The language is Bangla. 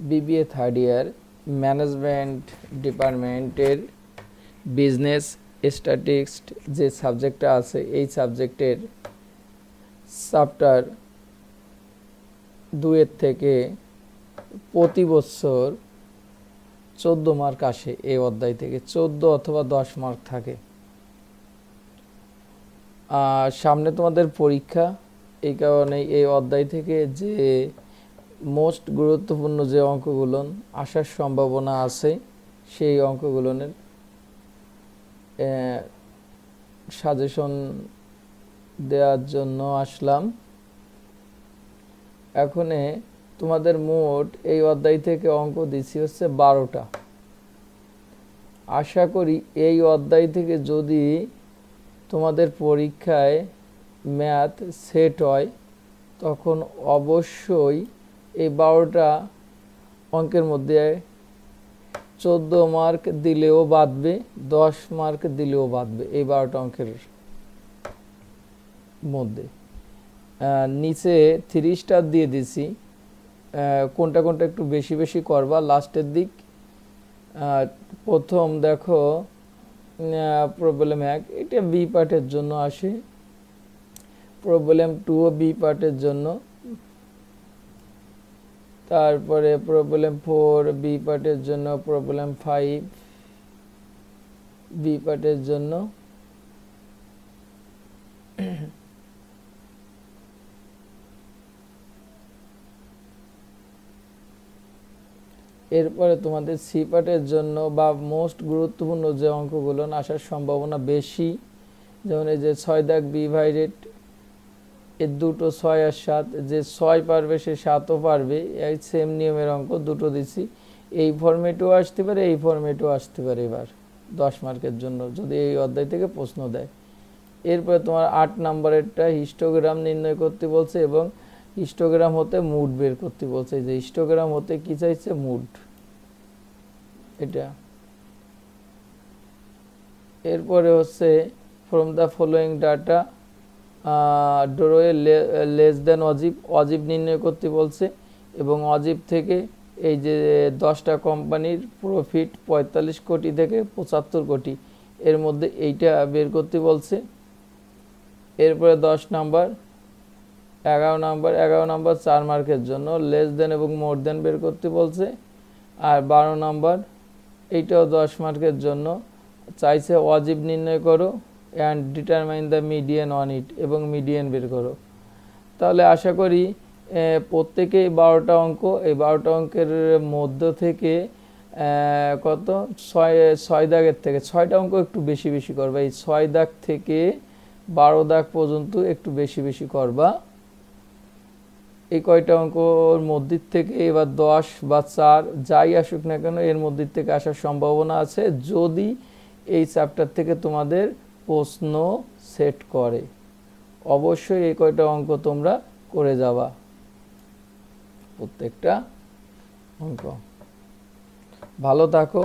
বিবিএ থার্ড ইয়ার ম্যানেজমেন্ট ডিপার্টমেন্টের বিজনেস স্ট্যাটিস্টিক্স যে সাবজেক্টটা আছে এই সাবজেক্টের চ্যাপ্টার 2 থেকে প্রতি বছর 14 মার্ক আসে। এই অধ্যায় থেকে 14 অথবা 10 মার্ক থাকে। সামনে তোমাদের পরীক্ষা, এই কারণে এই অধ্যায় থেকে যে মোস্ট গুরুত্বপূর্ণ যে অঙ্কগুলো আসার সম্ভাবনা আছে সেই অঙ্কগুলোর সাজেশন দেওয়ার জন্য আসলাম। এখন তোমাদের মোট এই অধ্যায় থেকে অঙ্ক দিচ্ছি হচ্ছে 12টা। আশা করি এই অধ্যায় থেকে যদি তোমাদের পরীক্ষায় ম্যাথ সেট হয় তখন অবশ্যই এই 12টা অঙ্কের মধ্যে 14 মার্ক দিলেও বাঁধবে, 10 মার্ক দিলেও বাঁধবে। এই 12টা অঙ্কের মধ্যে নিচে 3 স্টার দিয়ে দিছি, কোনটা কোনটা একটু বেশি বেশি করবা লাস্টের দিক। প্রথম দেখো প্রবলেম 1, এটা বি পার্টের জন্য আসে। প্রবলেম 2 বি পার্টের জন্য। তারপরে প্রবলেম 4 বি পার্টের জন্য। প্রবলেম 5 বি পার্টের জন্য। এরপরে তোমাদের সি পার্টের জন্য বা মোস্ট গুরুত্বপূর্ণ যে অঙ্কগুলো আসার সম্ভাবনা বেশি, যেমন এই যে 6 দাগ ডিভাইডেড, এর দুটো 6 আর 7, যে 6 পারবে সে 7ও পারবে। এই সেম নিয়মের অঙ্ক দুটো দিছি। এই ফরম্যাটেও আসতে পারে, এই ফরম্যাটেও আসতে পারে। এবার 10 মার্কের জন্য যদি এই অধ্যায় থেকে প্রশ্ন দেয়। এরপরে তোমার 8 নম্বরেরটা হিস্টোগ্রাম নির্ণয় করতে বলছে এবং হিস্টোগ্রাম হতে মুড বের করতে বলছে। যে হিস্টোগ্রাম হতে কি চাইছে? মুড। এটা এরপরে হচ্ছে from the following data draw a less than অজিব, অজিব নির্ণয় করতে বলছে এবং অজিব থেকে এই যে 10টা কোম্পানির প্রফিট 45 কোটি থেকে 75 কোটি, এর মধ্যে এইটা বের করতে বলছে। এরপরে 10 নাম্বার 11 নাম্বার 4 মার্কের জন্য লেস দেন এবং মোর দেন বের করতে বলছে। আর 12 নাম্বার এইটাও 10 মার্কের জন্য চাইছে অজিব নির্ণয় করো and determine the median on it, এবং মিডিয়ান বের করো। তাহলে আশা করি প্রত্যেকেই 12টা অঙ্ক, এই 12টা অঙ্কের মধ্য থেকে কত 6 দাগের থেকে 6টা অঙ্ক একটু বেশি বেশি করবা। এই 6 দাগ থেকে 12 দাগ পর্যন্ত একটু বেশি বেশি করবা। এই কয়টা অঙ্কর মধ্যে থেকে এবার 10 বা 4 যাই আসুক না কেন এর মধ্যে থেকে আসার সম্ভাবনা আছে যদি এই চ্যাপ্টার থেকে তোমাদের প্রশ্ন সেট করে। অবশ্যই এই কয়টা অঙ্ক তোমরা করে যাবা প্রত্যেকটা অঙ্ক। ভালো থাকো।